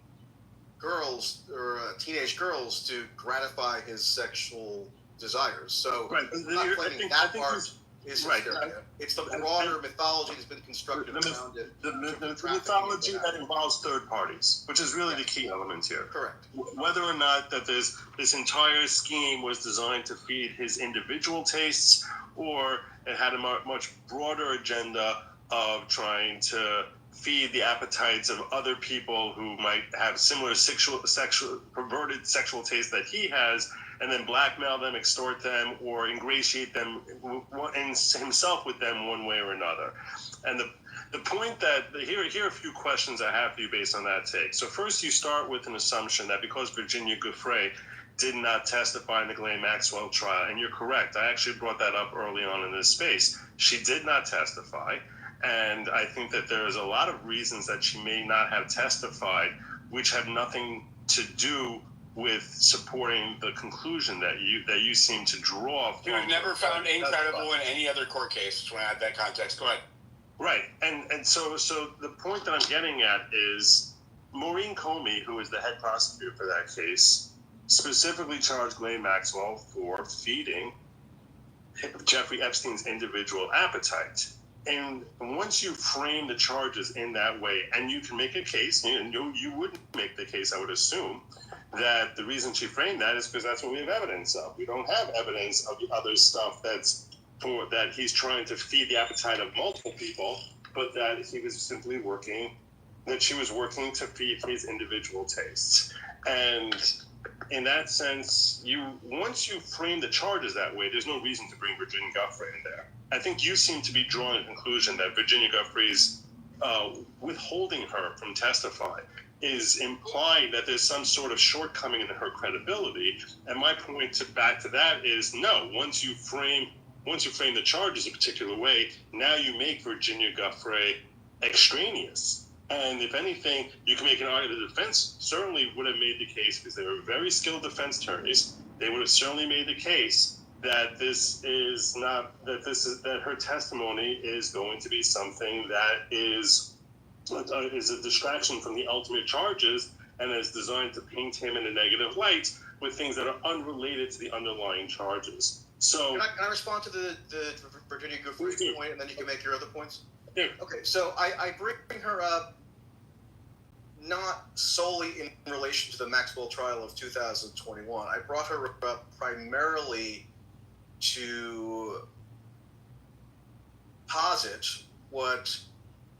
girls or teenage girls to gratify his sexual desires. So right. I'm not claiming that part is hysteria. Right. It's the broader mythology that's been constructed around it. The mythology that involves third parties, which is really the key element here. Correct. Whether or not that this entire scheme was designed to feed his individual tastes, or it had a much broader agenda of trying to feed the appetites of other people who might have similar perverted sexual taste that he has, and then blackmail them, extort them, or ingratiate them and himself with them one way or another. And the point that here are a few questions I have for you based on that take. So first, you start with an assumption that because Virginia Giuffre did not testify in the Ghislaine Maxwell trial, and you're correct. I actually brought that up early on in this space. She did not testify. And I think that there is a lot of reasons that she may not have testified, which have nothing to do with supporting the conclusion that you seem to draw. She was never found incredible in any other court case. Just want to add that context. Go ahead. Right, and so the point that I'm getting at is Maureen Comey, who is the head prosecutor for that case, specifically charged Ghislaine Maxwell for feeding Jeffrey Epstein's individual appetite. And once you frame the charges in that way, and you can make a case, and you would make the case, I would assume, that the reason she framed that is because that's what we have evidence of. We don't have evidence of the other stuff that he's trying to feed the appetite of multiple people, but that he was simply she was working to feed his individual tastes. And in that sense, once you frame the charges that way, there's no reason to bring Virginia Giuffre in there. I think you seem to be drawing a conclusion that Virginia Giuffre's withholding her from testifying is implying that there's some sort of shortcoming in her credibility. And my point back to that is no. Once you frame the charges a particular way, now you make Virginia Giuffre extraneous. And if anything, you can make an argument. The defense certainly would have made the case, because they were very skilled defense attorneys. They would have certainly made the case that that her testimony is going to be something that is a distraction from the ultimate charges, and is designed to paint him in a negative light with things that are unrelated to the underlying charges. So, can I respond to the Virginia Giuffre point, and then you can make your other points? Yeah. Okay, so I bring her up not solely in relation to the Maxwell trial of 2021. I brought her up primarily to posit what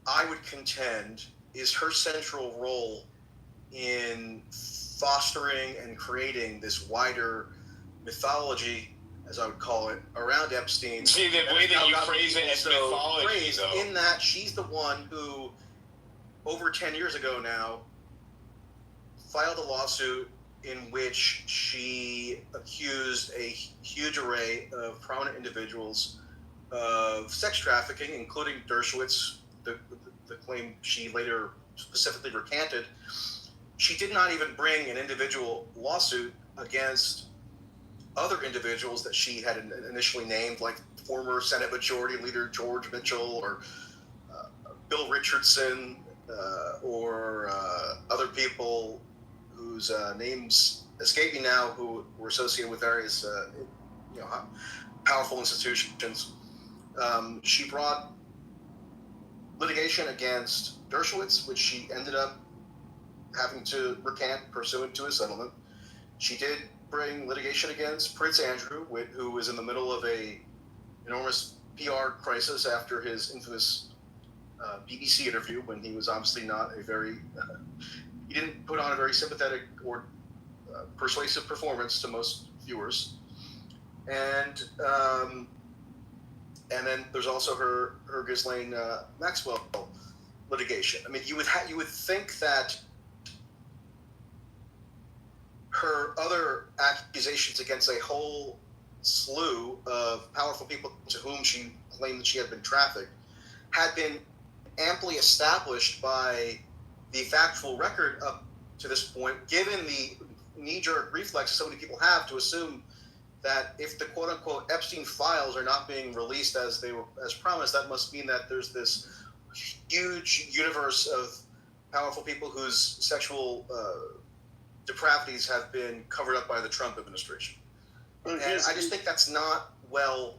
I would contend is her central role in fostering and creating this wider mythology, as I would call it, around Epstein. See, the way that you phrase it as mythology, though. In that she's the one who, over 10 years ago now, filed a lawsuit in which she accused a huge array of prominent individuals of sex trafficking, including Dershowitz, the claim she later specifically recanted. She did not even bring an individual lawsuit against other individuals that she had initially named, like former Senate Majority Leader George Mitchell or Bill Richardson or other people whose names escape me now, who were associated with various powerful institutions. She brought litigation against Dershowitz, which she ended up having to recant pursuant to a settlement. She did bring litigation against Prince Andrew, who was in the middle of a enormous PR crisis after his infamous BBC interview, when he was obviously not a very he didn't put on a very sympathetic or persuasive performance to most viewers. And then there's also her Ghislaine Maxwell litigation. I mean, you would think that her other accusations against a whole slew of powerful people to whom she claimed that she had been trafficked had been amply established by the factual record up to this point, given the knee-jerk reflex so many people have to assume that if the quote-unquote Epstein files are not being released as promised, that must mean that there's this huge universe of powerful people whose sexual depravities have been covered up by the Trump administration. And I just think that's not well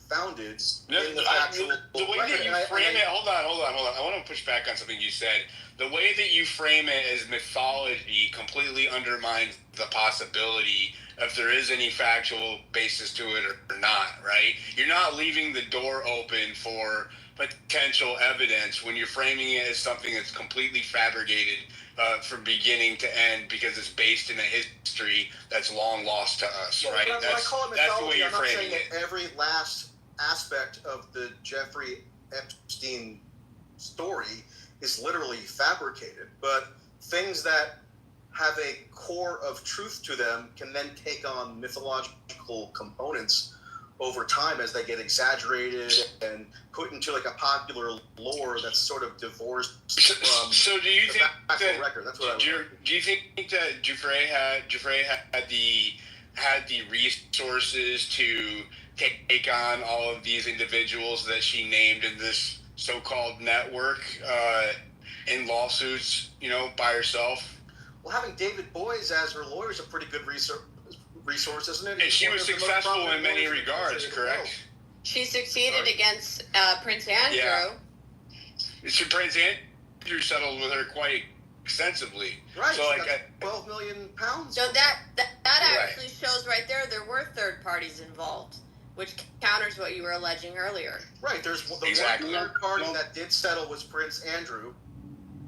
founded in the actual the way that you frame it. Hold on. I want to push back on something you said. The way that you frame it as mythology completely undermines the possibility if there is any factual basis to it or not, right? You're not leaving the door open for potential evidence when you're framing it as something that's completely fabricated from beginning to end because it's based in a history that's long lost to us, right? When I call it mythology, that's the way you're I'm not framing saying it. that every last aspect of the Jeffrey Epstein story is literally fabricated, but things that have a core of truth to them can then take on mythological components over time as they get exaggerated and put into like a popular lore that's sort of divorced from So do you the think actual that record. That's what do you think that Giuffre had the resources to take on all of these individuals that she named in this so-called network in lawsuits, by herself? Well, having David Boies as her lawyer is a pretty good resource, isn't it? And she was successful in many regards, correct? She succeeded against Prince Andrew. Yeah. Prince Andrew settled with her quite extensively. Right. So like £12 million. So that actually shows right there were third parties involved, which counters what you were alleging earlier. Right. There's the one third party that did settle was Prince Andrew.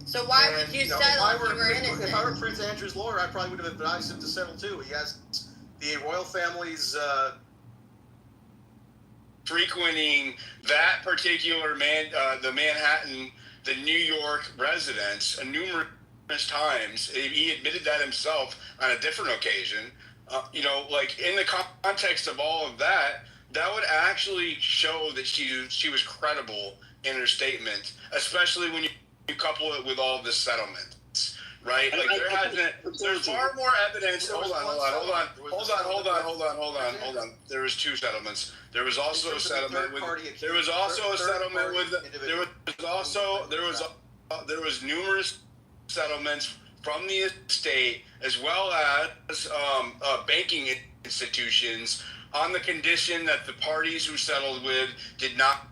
So why would you settle if you were innocent? If I were Prince Andrew's lawyer, I probably would have advised him to settle too. He has the royal family's frequenting that particular the Manhattan the New York residents numerous times. He admitted that himself on a different occasion. Like in the context of all of that, that would actually show that she was credible in her statement, especially when you couple it with all of the settlements, right? Like there's far more evidence. Hold on. There was two settlements. There was also a settlement with. There was also a settlement with. There was numerous settlements from the estate as well as banking institutions on the condition that the parties who settled with did not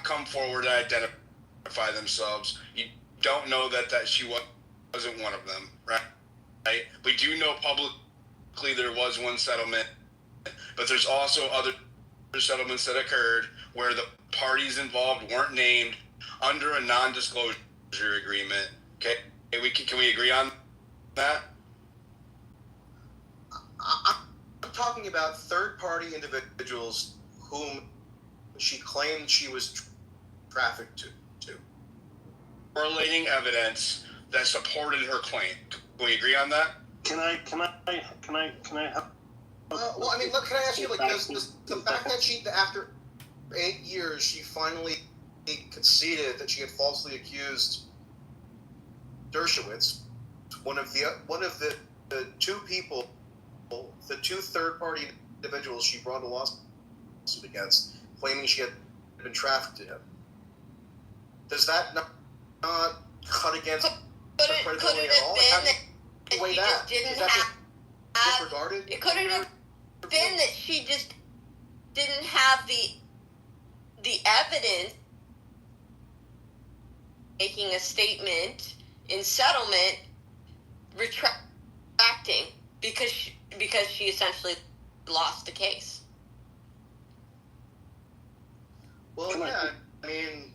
come forward and identify themselves. You don't know that she wasn't one of them, right? We do know publicly there was one settlement, but there's also other settlements that occurred where the parties involved weren't named under a non-disclosure agreement. Okay, can we agree on that? I'm talking about third-party individuals whom she claimed she was trafficked to. Correlating evidence that supported her claim. Can we agree on that? Can I help? Well, I mean, look, can I ask you, like, the fact that she, after 8 years, she finally conceded that she had falsely accused Dershowitz, one of the two people, the two third-party individuals she brought a lawsuit against, claiming she had been trafficked to him. Does that not cut against her credibility at all? How do you weigh that? Is that just disregarded? It could have been that she just didn't have the evidence making a statement in settlement retracting because she essentially lost the case. Well, yeah, I mean,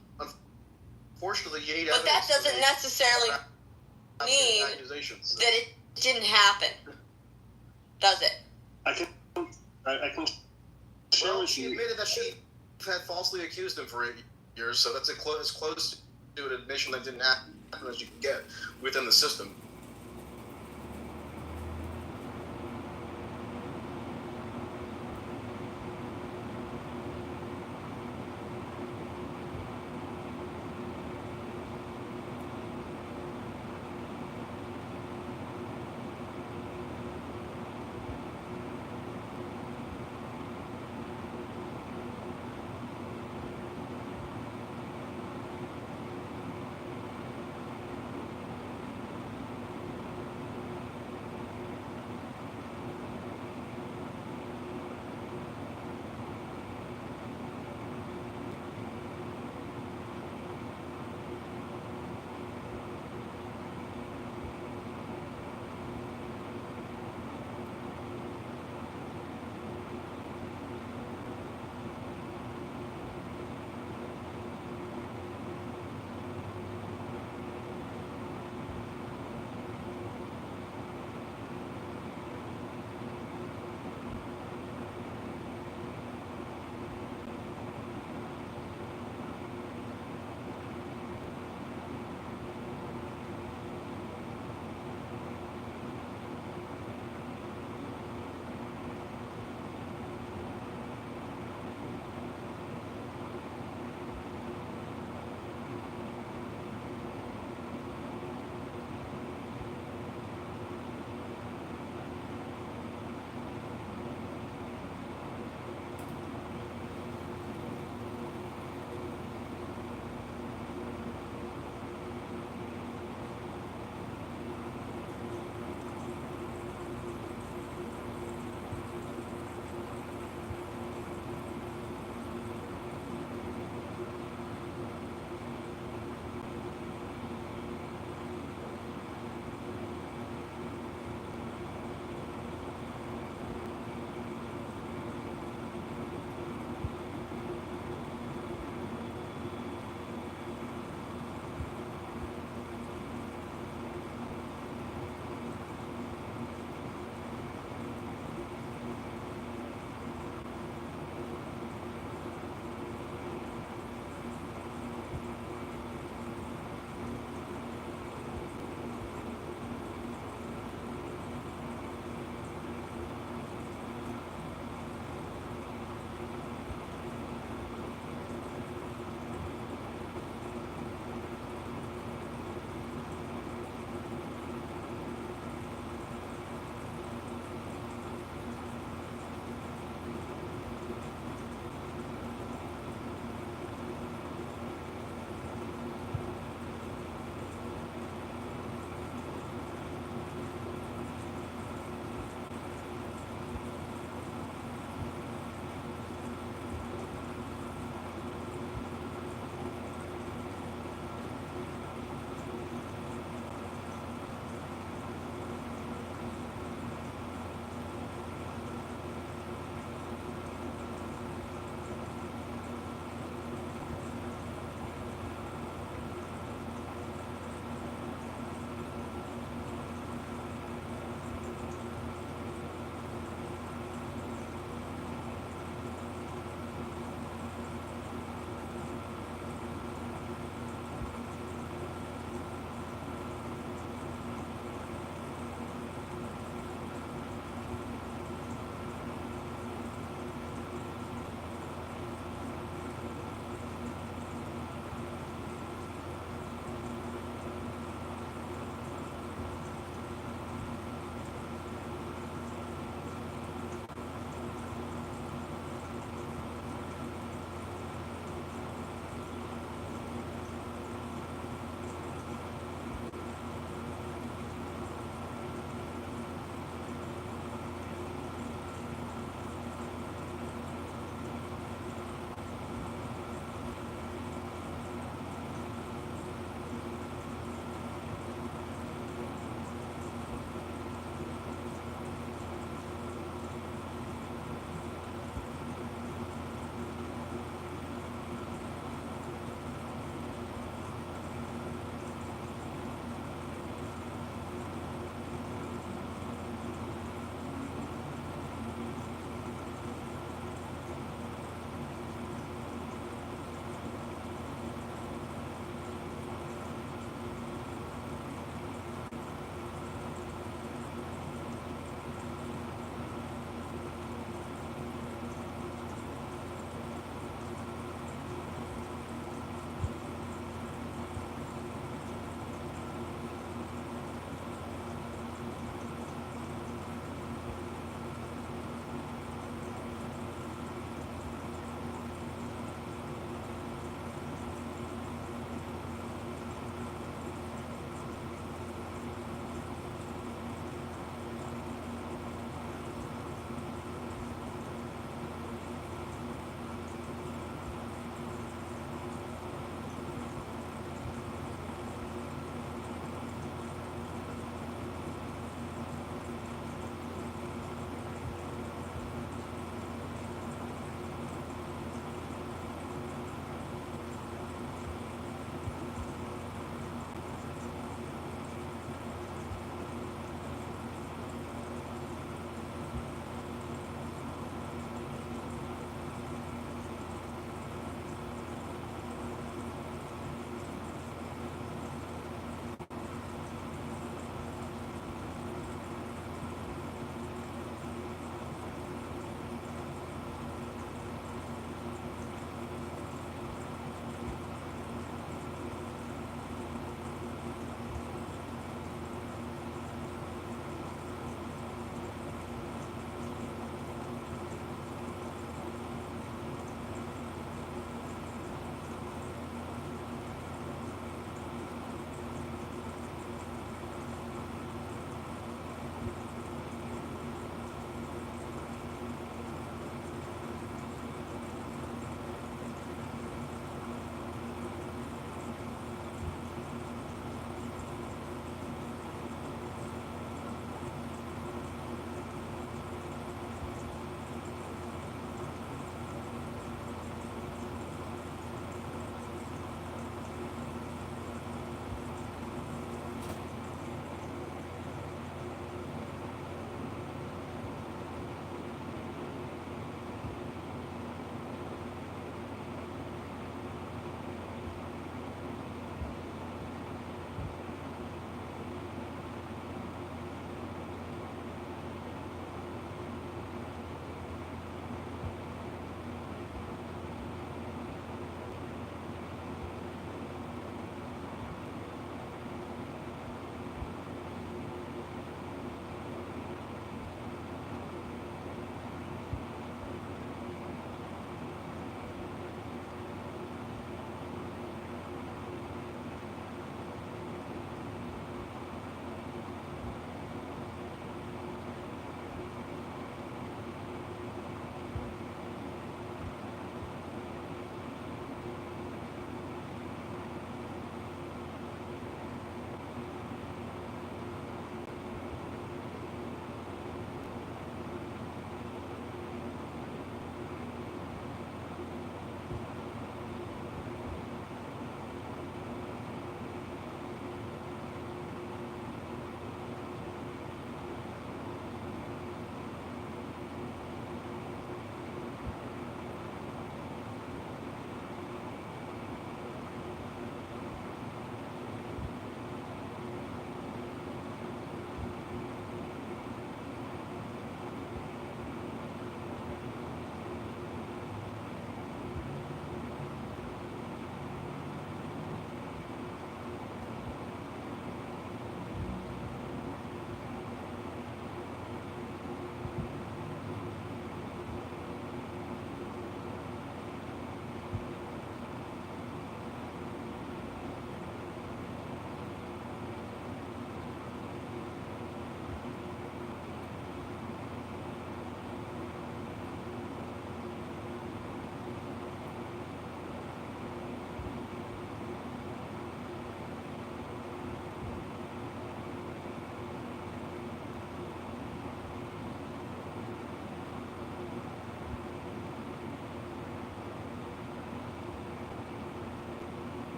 unfortunately, you need but evidence. But that doesn't necessarily mean that it didn't happen, does it? I can share with she you. admitted that she had falsely accused him for 8 years, so that's as close to an admission that didn't happen as you can get within the system.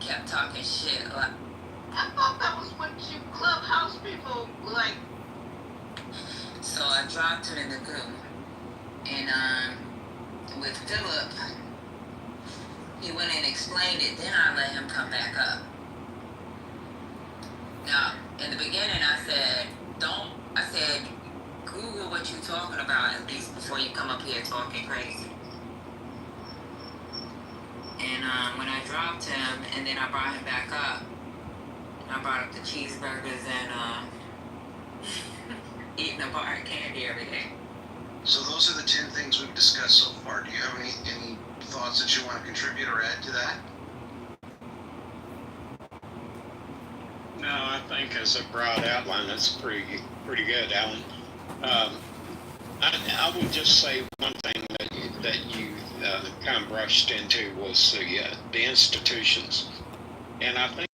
kept talking shit. Like, I thought that was what you clubhouse people like. so I dropped him in the goo. And with Philip, he went and explained it, then I let him come back up. Now, in the beginning I said, Google what you're talking about at least before you come up here talking crazy. And when I dropped him and then I brought him back up, and I brought up the cheeseburgers and eating a bar of candy every day. So those are the 10 things we've discussed so far. Do you have any thoughts that you want to contribute or add to that? No, I think as a broad outline, that's pretty good, Alan. I would just say one thing that you kind of brushed into was the institutions, and I think